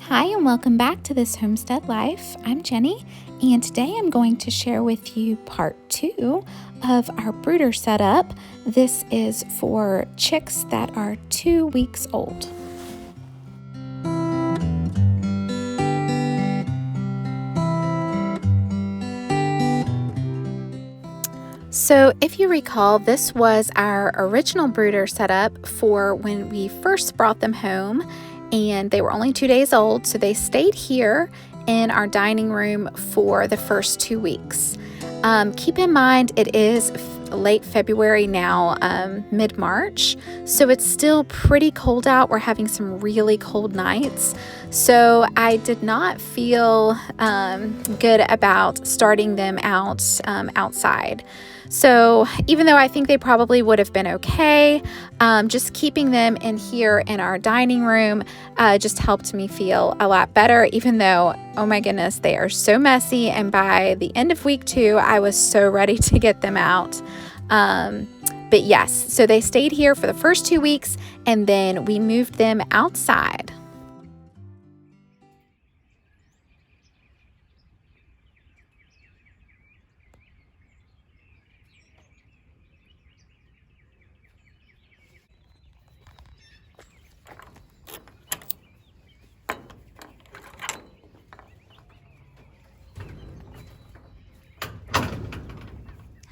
Hi and welcome back to this Homestead Life. I'm Jenny, and today I'm going to share with you part 2 of our brooder setup. This is for chicks that are 2 weeks old. So if you recall, this was our original brooder setup for when we first brought them home, and they were only 2 days old, so they stayed here in our dining room for the first 2 weeks. Keep in mind it is late February now, mid-March, so it's still pretty cold out. We're having some really cold nights, so I did not feel good about starting them out outside. So even though I think they probably would have been okay, just keeping them in here in our dining room just helped me feel a lot better, even though, oh my goodness, they are so messy. And by the end of week 2, I was so ready to get them out. But yes, so they stayed here for the first 2 weeks, and then we moved them outside.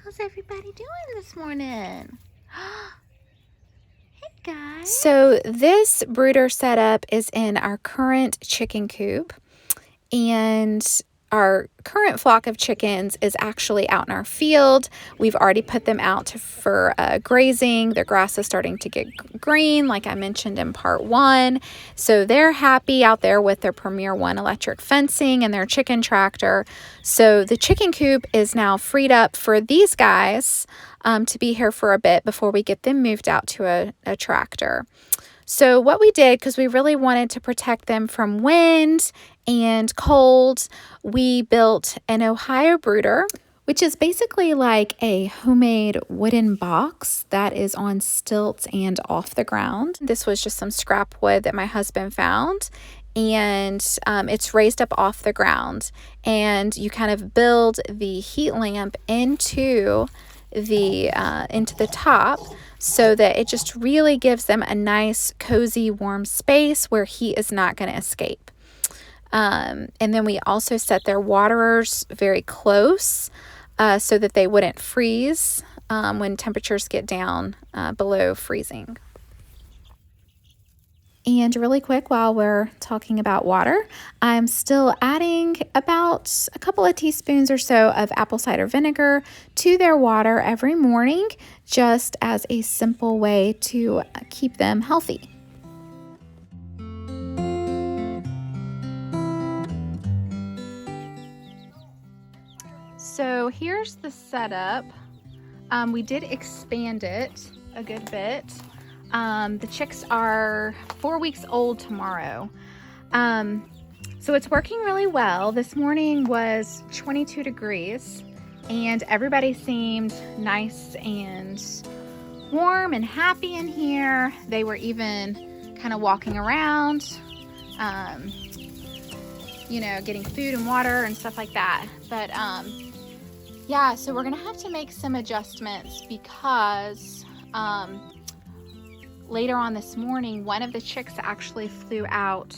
How's everybody doing this morning? Hey guys. So this brooder setup is in our current chicken coop, and our current flock of chickens is actually out in our field. We've already put them out for grazing. Their grass is starting to get green, like I mentioned in part 1. So they're happy out there with their Premier One electric fencing and their chicken tractor. So the chicken coop is now freed up for these guys to be here for a bit before we get them moved out to a tractor. So what we did, because we really wanted to protect them from wind and cold, we built an Ohio Brooder, which is basically like a homemade wooden box that is on stilts and off the ground. This was just some scrap wood that my husband found, and it's raised up off the ground, and you kind of build the heat lamp into the top, so that it just really gives them a nice, cozy, warm space where heat is not going to escape. And then we also set their waterers very close so that they wouldn't freeze when temperatures get down below freezing. And really quick, while we're talking about water, I'm still adding about a couple of teaspoons or so of apple cider vinegar to their water every morning, just as a simple way to keep them healthy. So here's the setup. We did expand it a good bit. The chicks are 4 weeks old tomorrow. So it's working really well. This morning was 22 degrees and everybody seemed nice and warm and happy in here. They were even kind of walking around, getting food and water and stuff like that. But yeah, so we're gonna have to make some adjustments because later on this morning, one of the chicks actually flew out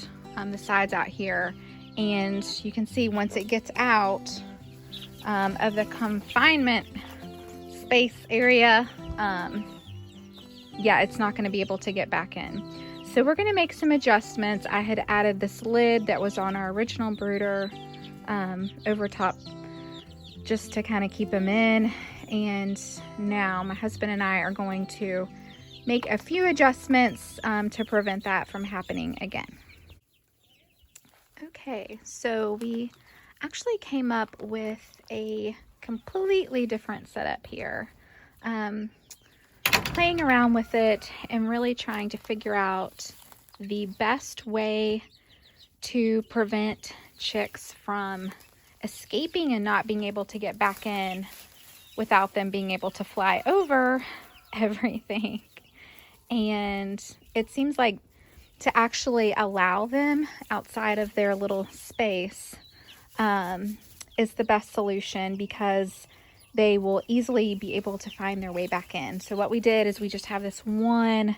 the sides out here, and you can see once it gets out of the confinement space area, yeah, it's not going to be able to get back in. So we're going to make some adjustments. I had added this lid that was on our original brooder over top just to kind of keep them in, and now my husband and I are going to make a few adjustments to prevent that from happening again. Okay, so we actually came up with a completely different setup here. Playing around with it and really trying to figure out the best way to prevent chicks from escaping and not being able to get back in without them being able to fly over everything. And it seems like to actually allow them outside of their little space is the best solution, because they will easily be able to find their way back in. So what we did is we just have this one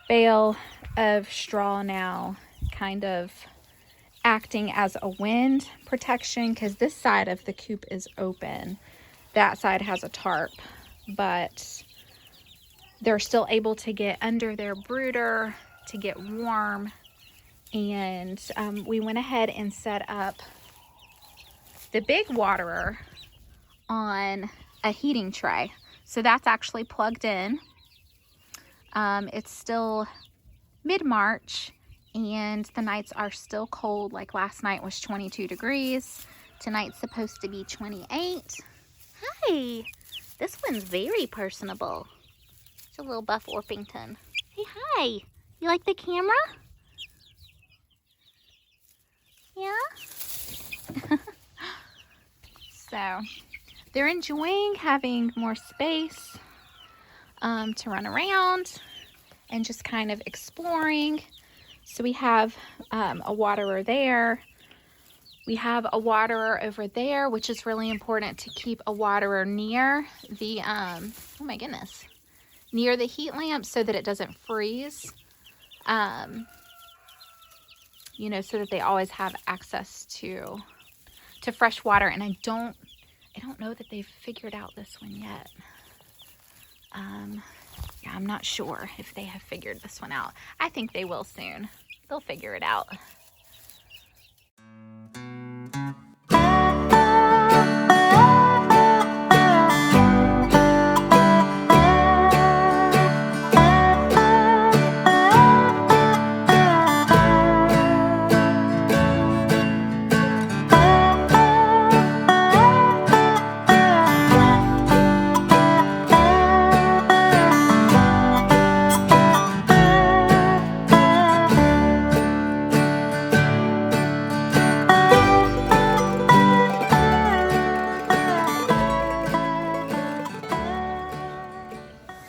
bale of straw now, kind of acting as a wind protection, because this side of the coop is open. That side has a tarp, but they're still able to get under their brooder to get warm. And we went ahead and set up the big waterer on a heating tray. So that's actually plugged in. It's still mid-March and the nights are still cold. Like last night was 22 degrees. Tonight's supposed to be 28. Hi, this one's very personable. It's a little Buff Orpington. Hey, hi. You like the camera? Yeah? So, they're enjoying having more space to run around and just kind of exploring. So we have a waterer there. We have a waterer over there, which is really important to keep a waterer near the, oh my goodness, near the heat lamp so that it doesn't freeze. You know, so that they always have access to fresh water. And I don't know that they've figured out this one yet. Yeah, I'm not sure if they have figured this one out. I think they will soon. They'll figure it out.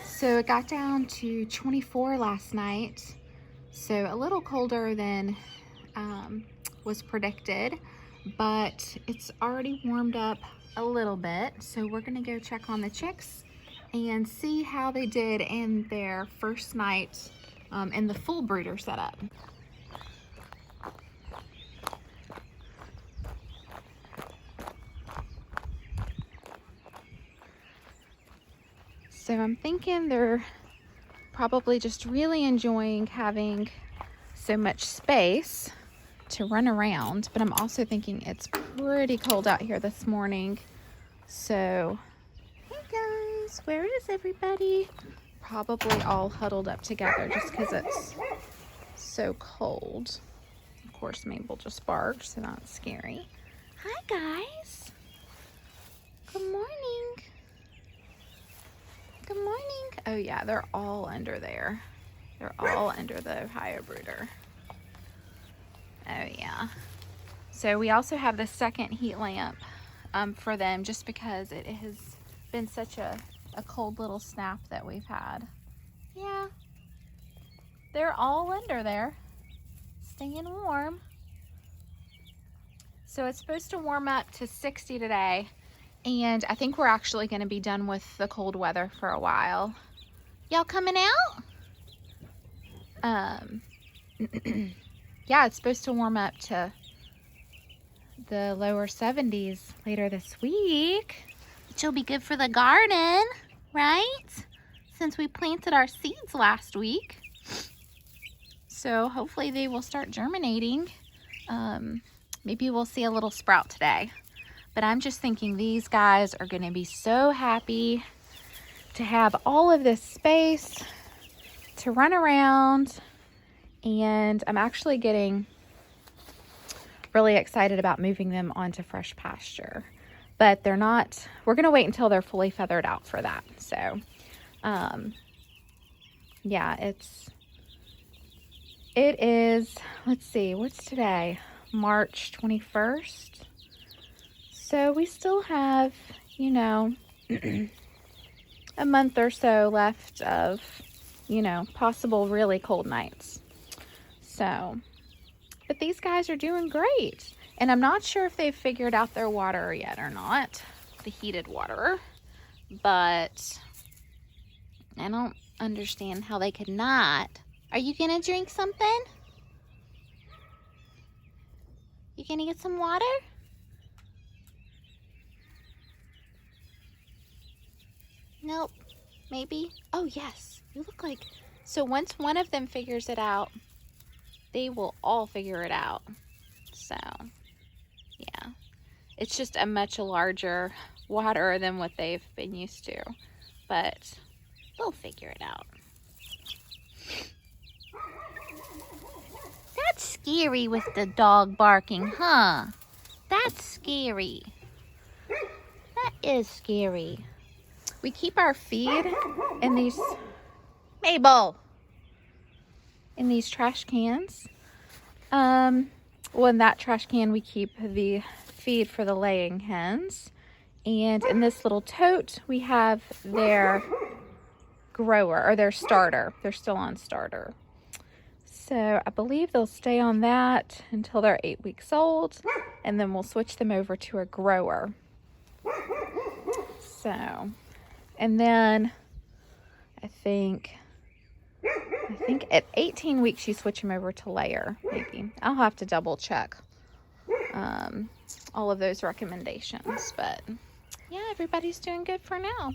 So it got down to 24 last night, so a little colder than was predicted, but it's already warmed up a little bit. So we're gonna go check on the chicks and see how they did in their first night in the full brooder setup. So I'm thinking they're probably just really enjoying having so much space to run around, but I'm also thinking it's pretty cold out here this morning. So, hey guys, where is everybody? Probably all huddled up together just because it's so cold. Of course, Mabel just barked, so that's scary. Hi guys. Good morning. Good morning. Oh yeah, they're all under there. They're all under the Ohio Brooder. Oh yeah. So we also have the second heat lamp for them, just because it has been such a cold little snap that we've had. Yeah. They're all under there, staying warm. So it's supposed to warm up to 60 today. And I think we're actually going to be done with the cold weather for a while. Y'all coming out? Yeah, it's supposed to warm up to the lower 70s later this week, which will be good for the garden, right? Since we planted our seeds last week. So hopefully they will start germinating. Maybe we'll see a little sprout today. But I'm just thinking these guys are going to be so happy to have all of this space to run around. And I'm actually getting really excited about moving them onto fresh pasture. But they're not, we're going to wait until they're fully feathered out for that. So, yeah, it is, let's see, what's today? March 21st. So we still have, you know, a month or so left of, you know, possible really cold nights. So, but these guys are doing great. And I'm not sure if they've figured out their water yet or not, the heated water. But I don't understand how they could not. Are you gonna drink something? You gonna get some water? Nope. Maybe? Oh, yes. You look like... So once one of them figures it out, they will all figure it out. So, yeah. It's just a much larger water than what they've been used to. But they'll figure it out. That's scary with the dog barking, huh? That's scary. That is scary. We keep our feed in these, Mabel, in these trash cans. Well, in that trash can, we keep the feed for the laying hens. And in this little tote, we have their grower, or their starter. They're still on starter. So I believe they'll stay on that until they're 8 weeks old, and then we'll switch them over to a grower. So, and then I think at 18 weeks you switch them over to layer, maybe. I'll have to double check all of those recommendations, but yeah, everybody's doing good for now.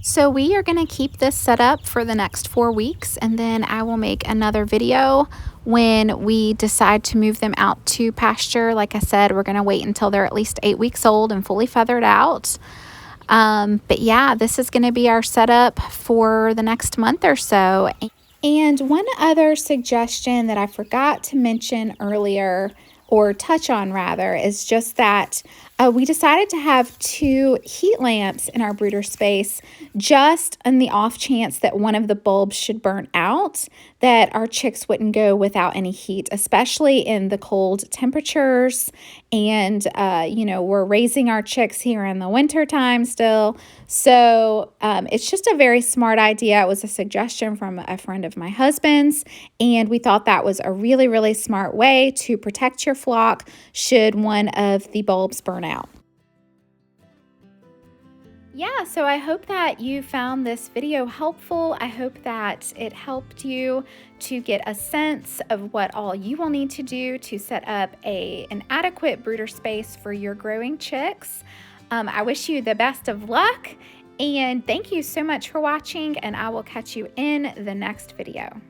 So we are going to keep this set up for the next 4 weeks, and then I will make another video when we decide to move them out to pasture. Like I said, we're going to wait until they're at least 8 weeks old and fully feathered out. But yeah, this is going to be our setup for the next month or so. And one other suggestion that I forgot to mention earlier, or touch on rather, is just that we decided to have 2 heat lamps in our brooder space, just in the off chance that one of the bulbs should burn out, that our chicks wouldn't go without any heat, especially in the cold temperatures. And, you know, we're raising our chicks here in the winter time still. So it's just a very smart idea. It was a suggestion from a friend of my husband's, and we thought that was a really, really smart way to protect your flock should one of the bulbs burn out. Yeah, so I hope that you found this video helpful. I hope that it helped you to get a sense of what all you will need to do to set up an adequate brooder space for your growing chicks. I wish you the best of luck, and thank you so much for watching, and I will catch you in the next video.